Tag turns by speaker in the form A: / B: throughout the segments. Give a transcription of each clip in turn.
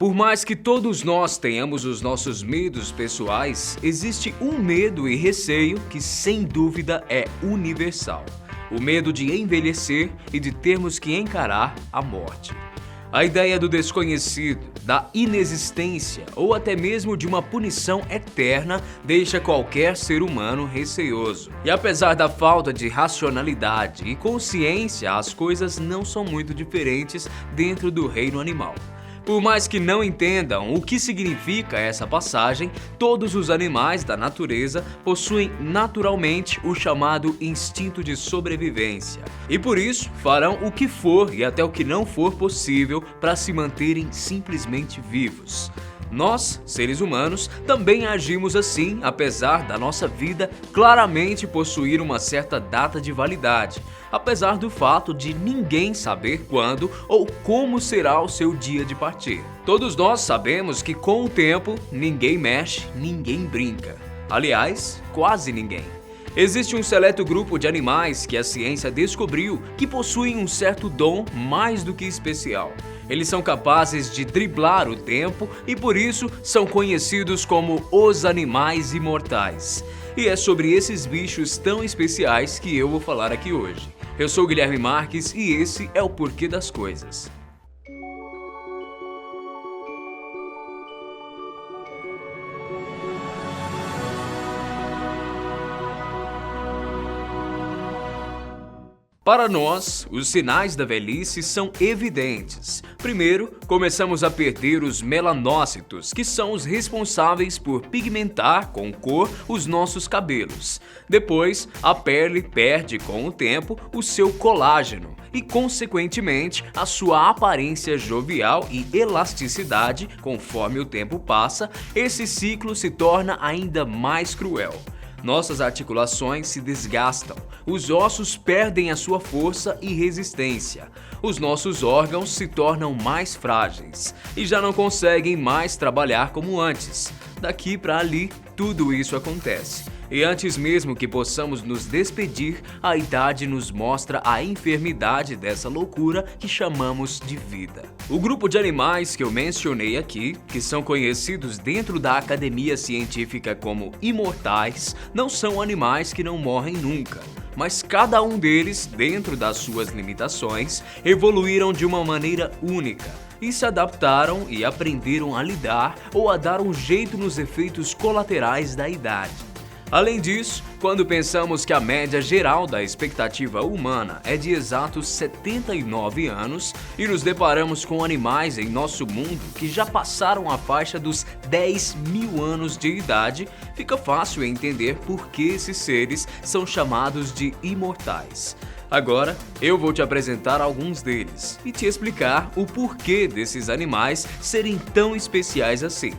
A: Por mais que todos nós tenhamos os nossos medos pessoais, existe um medo e receio que sem dúvida é universal. O medo de envelhecer e de termos que encarar a morte. A ideia do desconhecido, da inexistência ou até mesmo de uma punição eterna deixa qualquer ser humano receoso. E apesar da falta de racionalidade e consciência, as coisas não são muito diferentes dentro do reino animal. Por mais que não entendam o que significa essa passagem, todos os animais da natureza possuem naturalmente o chamado instinto de sobrevivência. E por isso farão o que for e até o que não for possível para se manterem simplesmente vivos. Nós, seres humanos, também agimos assim, apesar da nossa vida claramente possuir uma certa data de validade, apesar do fato de ninguém saber quando ou como será o seu dia de partir. Todos nós sabemos que com o tempo, ninguém mexe, ninguém brinca. Aliás, quase ninguém. Existe um seleto grupo de animais que a ciência descobriu que possuem um certo dom mais do que especial. Eles são capazes de driblar o tempo e por isso são conhecidos como os animais imortais. E é sobre esses bichos tão especiais que eu vou falar aqui hoje. Eu sou Guilherme Marques e esse é o Porquê das Coisas. Para nós, os sinais da velhice são evidentes. Primeiro, começamos a perder os melanócitos, que são os responsáveis por pigmentar com cor os nossos cabelos. Depois, a pele perde com o tempo o seu colágeno e, consequentemente, a sua aparência jovial e elasticidade. Conforme o tempo passa, esse ciclo se torna ainda mais cruel. Nossas articulações se desgastam, os ossos perdem a sua força e resistência, os nossos órgãos se tornam mais frágeis e já não conseguem mais trabalhar como antes. Daqui para ali, tudo isso acontece. E antes mesmo que possamos nos despedir, a idade nos mostra a enfermidade dessa loucura que chamamos de vida. O grupo de animais que eu mencionei aqui, que são conhecidos dentro da academia científica como imortais, não são animais que não morrem nunca. Mas cada um deles, dentro das suas limitações, evoluíram de uma maneira única e se adaptaram e aprenderam a lidar ou a dar um jeito nos efeitos colaterais da idade. Além disso, quando pensamos que a média geral da expectativa humana é de exatos 79 anos e nos deparamos com animais em nosso mundo que já passaram a faixa dos 10.000 anos de idade, fica fácil entender por que esses seres são chamados de imortais. Agora, eu vou te apresentar alguns deles e te explicar o porquê desses animais serem tão especiais assim.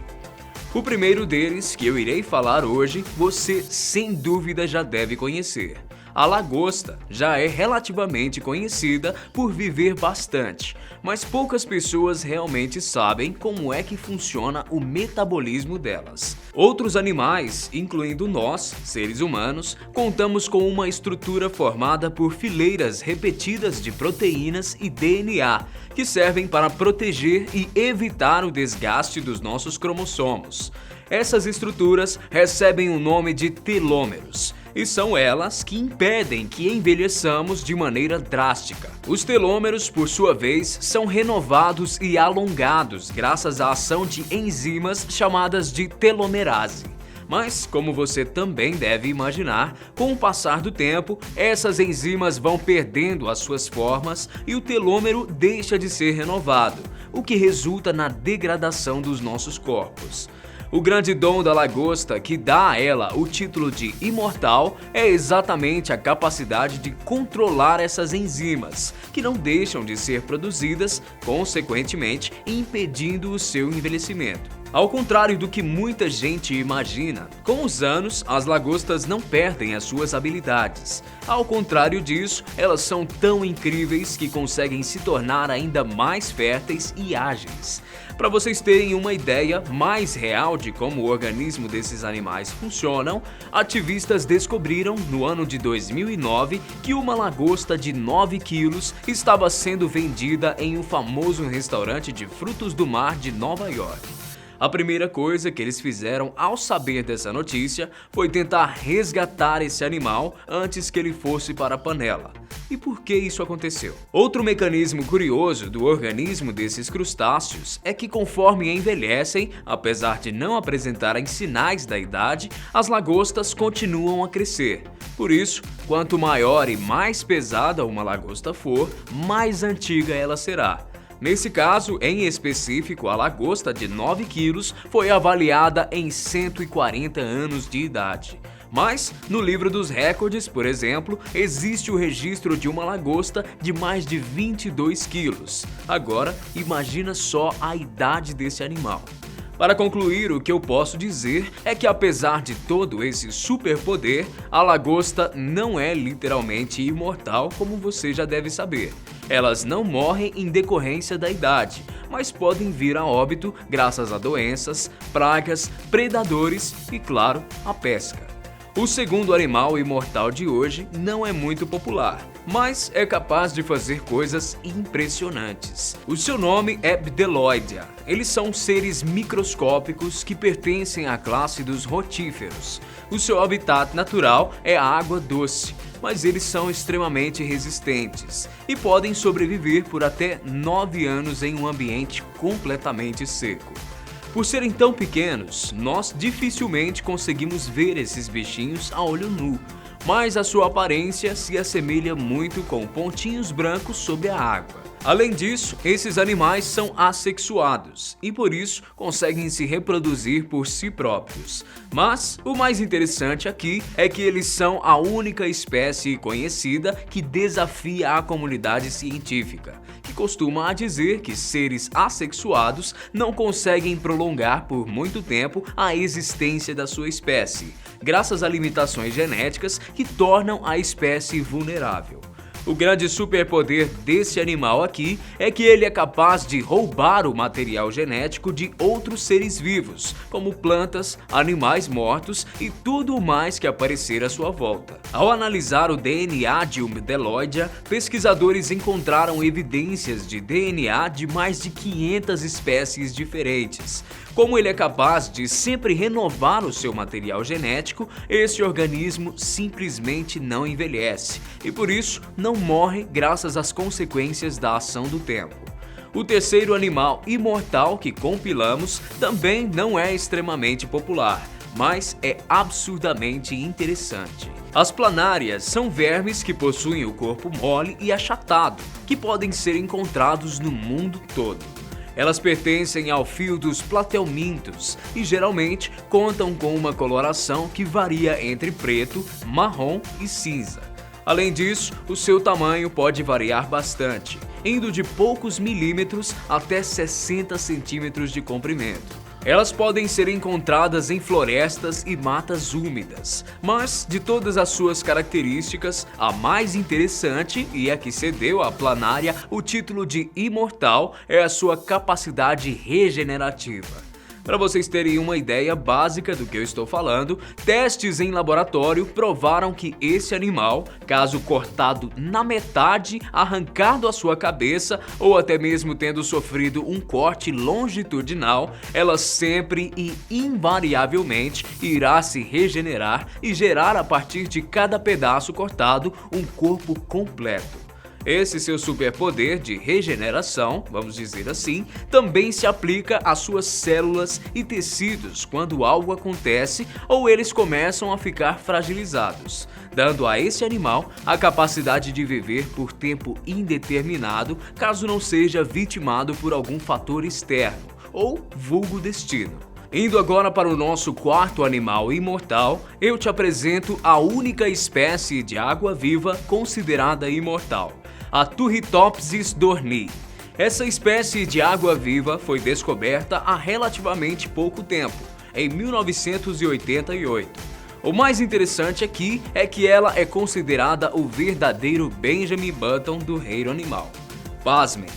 A: O primeiro deles, que eu irei falar hoje, você sem dúvida já deve conhecer. A lagosta já é relativamente conhecida por viver bastante, mas poucas pessoas realmente sabem como é que funciona o metabolismo delas. Outros animais, incluindo nós, seres humanos, contamos com uma estrutura formada por fileiras repetidas de proteínas e DNA, que servem para proteger e evitar o desgaste dos nossos cromossomos. Essas estruturas recebem o nome de telômeros. E são elas que impedem que envelheçamos de maneira drástica. Os telômeros, por sua vez, são renovados e alongados graças à ação de enzimas chamadas de telomerase. Mas, como você também deve imaginar, com o passar do tempo, essas enzimas vão perdendo as suas formas e o telômero deixa de ser renovado, o que resulta na degradação dos nossos corpos. O grande dom da lagosta que dá a ela o título de imortal é exatamente a capacidade de controlar essas enzimas, que não deixam de ser produzidas, consequentemente impedindo o seu envelhecimento. Ao contrário do que muita gente imagina, com os anos as lagostas não perdem as suas habilidades. Ao contrário disso, elas são tão incríveis que conseguem se tornar ainda mais férteis e ágeis. Para vocês terem uma ideia mais real de como o organismo desses animais funcionam, ativistas descobriram no ano de 2009 que uma lagosta de 9 quilos estava sendo vendida em um famoso restaurante de frutos do mar de Nova York. A primeira coisa que eles fizeram ao saber dessa notícia foi tentar resgatar esse animal antes que ele fosse para a panela. E por que isso aconteceu? Outro mecanismo curioso do organismo desses crustáceos é que conforme envelhecem, apesar de não apresentarem sinais da idade, as lagostas continuam a crescer. Por isso, quanto maior e mais pesada uma lagosta for, mais antiga ela será. Nesse caso, em específico, a lagosta de 9 quilos foi avaliada em 140 anos de idade. Mas, no livro dos recordes, por exemplo, existe o registro de uma lagosta de mais de 22 quilos. Agora, imagina só a idade desse animal. Para concluir, o que eu posso dizer é que apesar de todo esse superpoder, a lagosta não é literalmente imortal, como você já deve saber. Elas não morrem em decorrência da idade, mas podem vir a óbito graças a doenças, pragas, predadores e, claro, a pesca. O segundo animal imortal de hoje não é muito popular, mas é capaz de fazer coisas impressionantes. O seu nome é Bdelloidia. Eles são seres microscópicos que pertencem à classe dos rotíferos. O seu habitat natural é a água doce, mas eles são extremamente resistentes e podem sobreviver por até 9 anos em um ambiente completamente seco. Por serem tão pequenos, nós dificilmente conseguimos ver esses bichinhos a olho nu, mas a sua aparência se assemelha muito com pontinhos brancos sobre a água. Além disso, esses animais são assexuados e por isso conseguem se reproduzir por si próprios. Mas o mais interessante aqui é que eles são a única espécie conhecida que desafia a comunidade científica, que costuma dizer que seres assexuados não conseguem prolongar por muito tempo a existência da sua espécie, graças a limitações genéticas que tornam a espécie vulnerável. O grande superpoder desse animal aqui é que ele é capaz de roubar o material genético de outros seres vivos, como plantas, animais mortos e tudo mais que aparecer à sua volta. Ao analisar o DNA de Bdelloidia, pesquisadores encontraram evidências de DNA de mais de 500 espécies diferentes. Como ele é capaz de sempre renovar o seu material genético, esse organismo simplesmente não envelhece e por isso não morre graças às consequências da ação do tempo. O terceiro animal imortal que compilamos também não é extremamente popular, mas é absurdamente interessante. As planárias são vermes que possuem o corpo mole e achatado, que podem ser encontrados no mundo todo. Elas pertencem ao fio dos platelmintos e geralmente contam com uma coloração que varia entre preto, marrom e cinza. Além disso, o seu tamanho pode variar bastante, indo de poucos milímetros até 60 centímetros de comprimento. Elas podem ser encontradas em florestas e matas úmidas, mas de todas as suas características, a mais interessante e a que cedeu à planária o título de imortal é a sua capacidade regenerativa. Para vocês terem uma ideia básica do que eu estou falando, testes em laboratório provaram que esse animal, caso cortado na metade, arrancado a sua cabeça ou até mesmo tendo sofrido um corte longitudinal, ela sempre e invariavelmente irá se regenerar e gerar a partir de cada pedaço cortado um corpo completo. Esse seu superpoder de regeneração, vamos dizer assim, também se aplica às suas células e tecidos quando algo acontece ou eles começam a ficar fragilizados, dando a esse animal a capacidade de viver por tempo indeterminado caso não seja vitimado por algum fator externo, ou vulgo destino. Indo agora para o nosso quarto animal imortal, eu te apresento a única espécie de água-viva considerada imortal, a Turritopsis dohrnii. Essa espécie de água-viva foi descoberta há relativamente pouco tempo, em 1988. O mais interessante aqui é que ela é considerada o verdadeiro Benjamin Button do reino animal. Pasmem!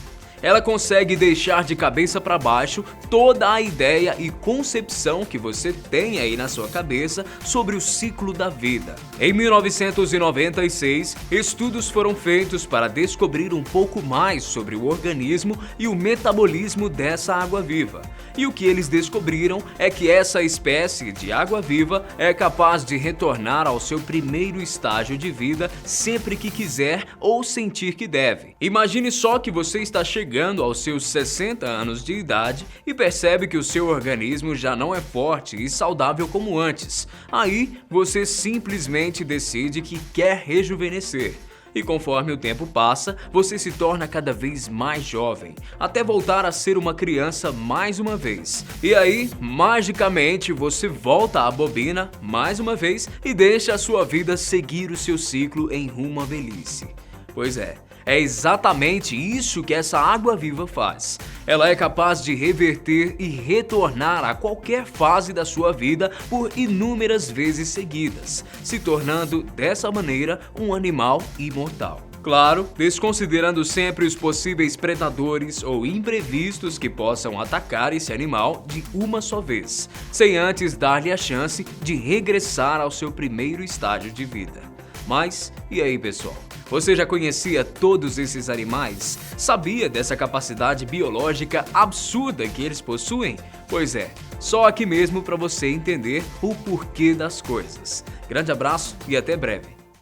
A: Ela consegue deixar de cabeça para baixo toda a ideia e concepção que você tem aí na sua cabeça sobre o ciclo da vida. Em 1996, estudos foram feitos para descobrir um pouco mais sobre o organismo e o metabolismo dessa água-viva. E o que eles descobriram é que essa espécie de água-viva é capaz de retornar ao seu primeiro estágio de vida sempre que quiser ou sentir que deve. Imagine só que você está chegando aos seus 60 anos de idade e percebe que o seu organismo já não é forte e saudável como antes. Aí você simplesmente decide que quer rejuvenescer. E conforme o tempo passa, você se torna cada vez mais jovem, até voltar a ser uma criança mais uma vez. E aí, magicamente, você volta à bobina mais uma vez e deixa a sua vida seguir o seu ciclo em rumo à velhice. Pois é exatamente isso que essa água-viva faz. Ela é capaz de reverter e retornar a qualquer fase da sua vida por inúmeras vezes seguidas, se tornando dessa maneira um animal imortal. Claro, desconsiderando sempre os possíveis predadores ou imprevistos que possam atacar esse animal de uma só vez, sem antes dar-lhe a chance de regressar ao seu primeiro estágio de vida. Mas, e aí, pessoal? Você já conhecia todos esses animais? Sabia dessa capacidade biológica absurda que eles possuem? Pois é, só aqui mesmo para você entender o porquê das coisas. Grande abraço e até breve.